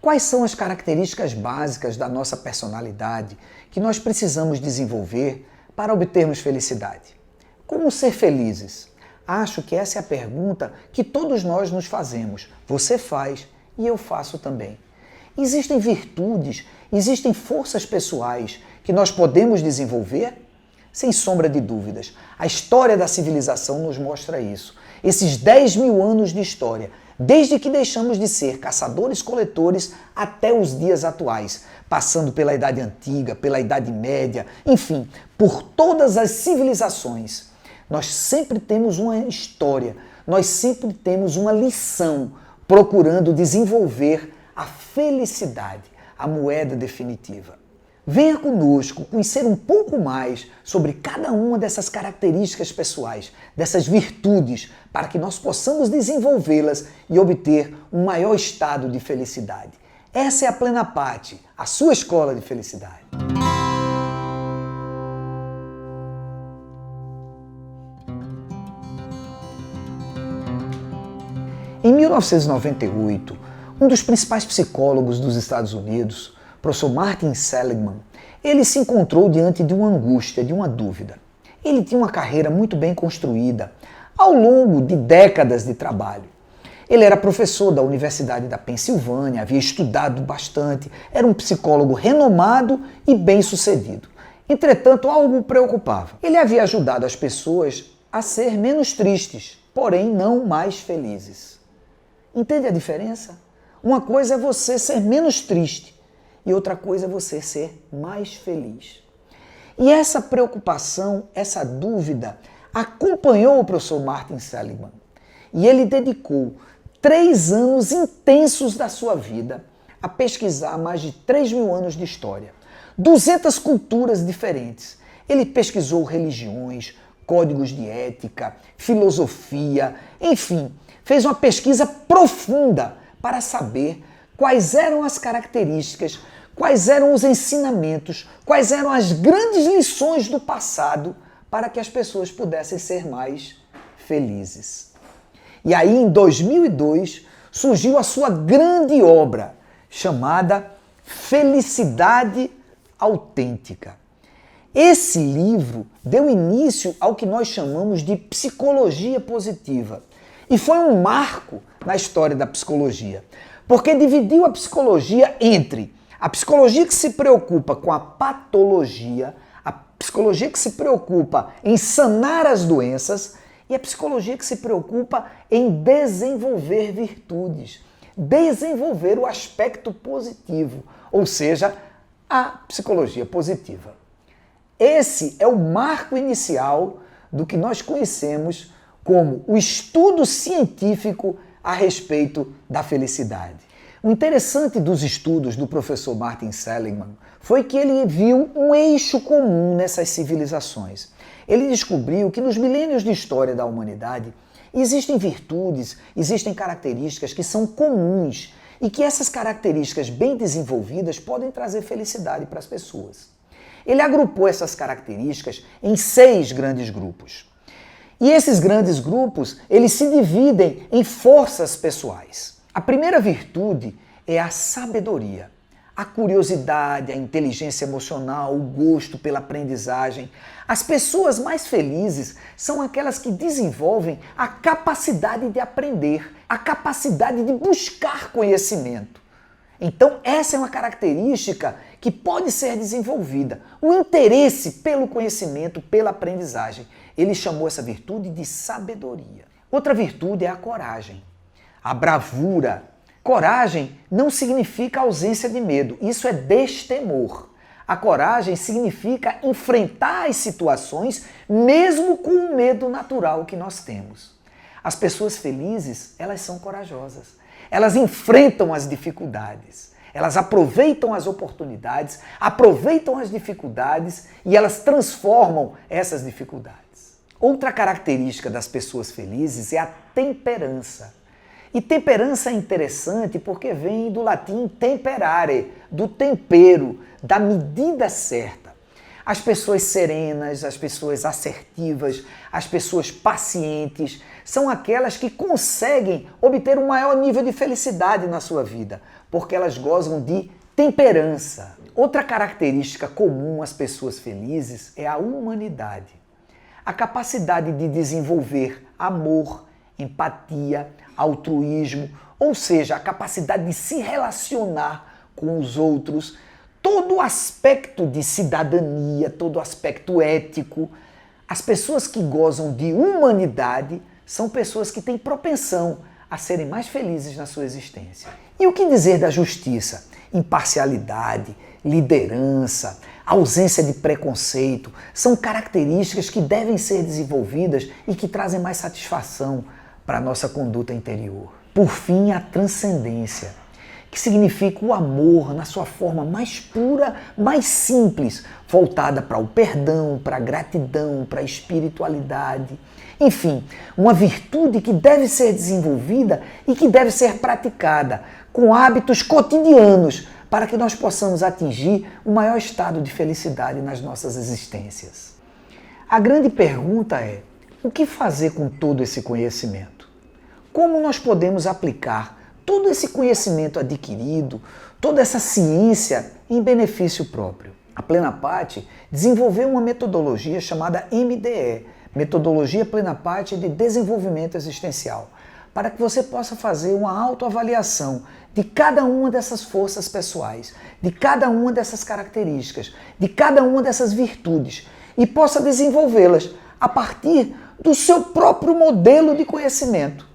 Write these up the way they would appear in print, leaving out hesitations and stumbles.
Quais são as características básicas da nossa personalidade que nós precisamos desenvolver para obtermos felicidade? Como ser felizes? Acho que essa é a pergunta que todos nós nos fazemos. Você faz e eu faço também. Existem virtudes, existem forças pessoais que nós podemos desenvolver? Sem sombra de dúvidas. A história da civilização nos mostra isso. Esses 10 mil anos de história, desde que deixamos de ser caçadores-coletores até os dias atuais, passando pela Idade Antiga, pela Idade Média, enfim, por todas as civilizações. Nós sempre temos uma história, nós sempre temos uma lição procurando desenvolver a felicidade, a moeda definitiva. Venha conosco conhecer um pouco mais sobre cada uma dessas características pessoais, dessas virtudes, para que nós possamos desenvolvê-las e obter um maior estado de felicidade. Essa é a Plenapate, a sua escola de felicidade. Em 1998, um dos principais psicólogos dos Estados Unidos, professor Martin Seligman, ele se encontrou diante de uma angústia, de uma dúvida. Ele tinha uma carreira muito bem construída ao longo de décadas de trabalho. Ele era professor da Universidade da Pensilvânia, havia estudado bastante, era um psicólogo renomado e bem-sucedido. Entretanto, algo o preocupava. Ele havia ajudado as pessoas a ser menos tristes, porém não mais felizes. Entende a diferença? Uma coisa é você ser menos triste e outra coisa é você ser mais feliz. E essa preocupação, essa dúvida, acompanhou o professor Martin Seligman. E ele dedicou 3 anos intensos da sua vida a pesquisar mais de 3 mil anos de história. 200 culturas diferentes. Ele pesquisou religiões, códigos de ética, filosofia, enfim, fez uma pesquisa profunda para saber quais eram as características, quais eram os ensinamentos, quais eram as grandes lições do passado para que as pessoas pudessem ser mais felizes. E aí, em 2002, surgiu a sua grande obra, chamada Felicidade Autêntica. Esse livro deu início ao que nós chamamos de psicologia positiva. E foi um marco na história da psicologia, porque dividiu a psicologia entre a psicologia que se preocupa com a patologia, a psicologia que se preocupa em sanar as doenças e a psicologia que se preocupa em desenvolver virtudes, desenvolver o aspecto positivo, ou seja, a psicologia positiva. Esse é o marco inicial do que nós conhecemos como o estudo científico a respeito da felicidade. O interessante dos estudos do professor Martin Seligman foi que ele viu um eixo comum nessas civilizações. Ele descobriu que nos milênios de história da humanidade existem virtudes, existem características que são comuns e que essas características bem desenvolvidas podem trazer felicidade para as pessoas. Ele agrupou essas características em 6 grandes grupos. E esses grandes grupos, eles se dividem em forças pessoais. A primeira virtude é a sabedoria, a curiosidade, a inteligência emocional, o gosto pela aprendizagem. As pessoas mais felizes são aquelas que desenvolvem a capacidade de aprender, a capacidade de buscar conhecimento. Então, essa é uma característica que pode ser desenvolvida. O interesse pelo conhecimento, pela aprendizagem. Ele chamou essa virtude de sabedoria. Outra virtude é a coragem, a bravura. Coragem não significa ausência de medo, isso é destemor. A coragem significa enfrentar as situações mesmo com o medo natural que nós temos. As pessoas felizes, elas são corajosas. Elas enfrentam as dificuldades. Elas aproveitam as oportunidades, aproveitam as dificuldades e elas transformam essas dificuldades. Outra característica das pessoas felizes é a temperança. E temperança é interessante porque vem do latim temperare, do tempero, da medida certa. As pessoas serenas, as pessoas assertivas, as pessoas pacientes, são aquelas que conseguem obter um maior nível de felicidade na sua vida, porque elas gozam de temperança. Outra característica comum às pessoas felizes é a humanidade. A capacidade de desenvolver amor, empatia, altruísmo, ou seja, a capacidade de se relacionar com os outros, todo o aspecto de cidadania, todo o aspecto ético. As pessoas que gozam de humanidade são pessoas que têm propensão a serem mais felizes na sua existência. E o que dizer da justiça? Imparcialidade, liderança, ausência de preconceito, são características que devem ser desenvolvidas e que trazem mais satisfação para a nossa conduta interior. Por fim, a transcendência, que significa o amor na sua forma mais pura, mais simples, voltada para o perdão, para a gratidão, para a espiritualidade. Enfim, uma virtude que deve ser desenvolvida e que deve ser praticada com hábitos cotidianos para que nós possamos atingir o maior estado de felicidade nas nossas existências. A grande pergunta é: o que fazer com todo esse conhecimento? Como nós podemos aplicar todo esse conhecimento adquirido, toda essa ciência em benefício próprio? A Plenapati desenvolveu uma metodologia chamada MDE, Metodologia Plenapati de Desenvolvimento Existencial, para que você possa fazer uma autoavaliação de cada uma dessas forças pessoais, de cada uma dessas características, de cada uma dessas virtudes e possa desenvolvê-las a partir do seu próprio modelo de conhecimento.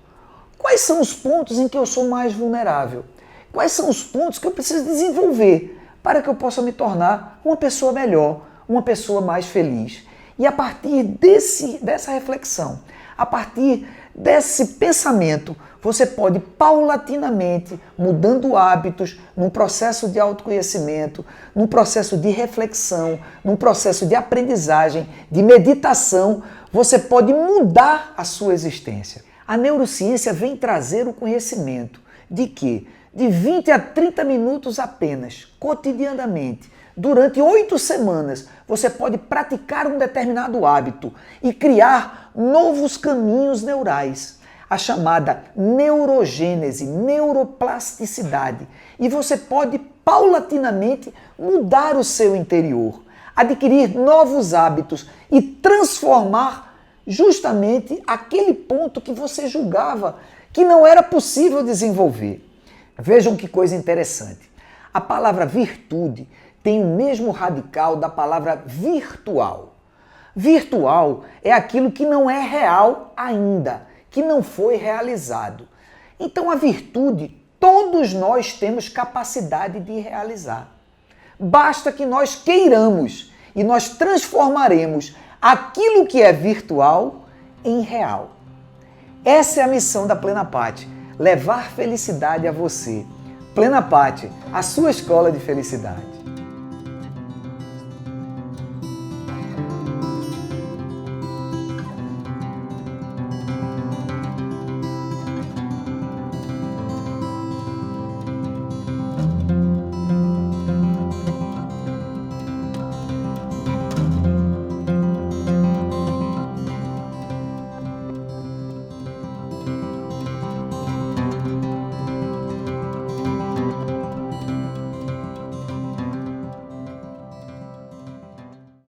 Quais são os pontos em que eu sou mais vulnerável? Quais são os pontos que eu preciso desenvolver para que eu possa me tornar uma pessoa melhor, uma pessoa mais feliz? E a partir dessa reflexão, a partir desse pensamento, você pode paulatinamente, mudando hábitos, num processo de autoconhecimento, num processo de reflexão, num processo de aprendizagem, de meditação, você pode mudar a sua existência. A neurociência vem trazer o conhecimento de que de 20 a 30 minutos apenas, cotidianamente, durante 8 semanas, você pode praticar um determinado hábito e criar novos caminhos neurais, a chamada neurogênese, neuroplasticidade. E você pode paulatinamente mudar o seu interior, adquirir novos hábitos e transformar justamente aquele ponto que você julgava que não era possível desenvolver. Vejam que coisa interessante. A palavra virtude tem o mesmo radical da palavra virtual. Virtual é aquilo que não é real ainda, que não foi realizado. Então a virtude, todos nós temos capacidade de realizar. Basta que nós queiramos e nós transformaremos aquilo que é virtual em real. Essa é a missão da Plenapati, levar felicidade a você. Plenapati, a sua escola de felicidade.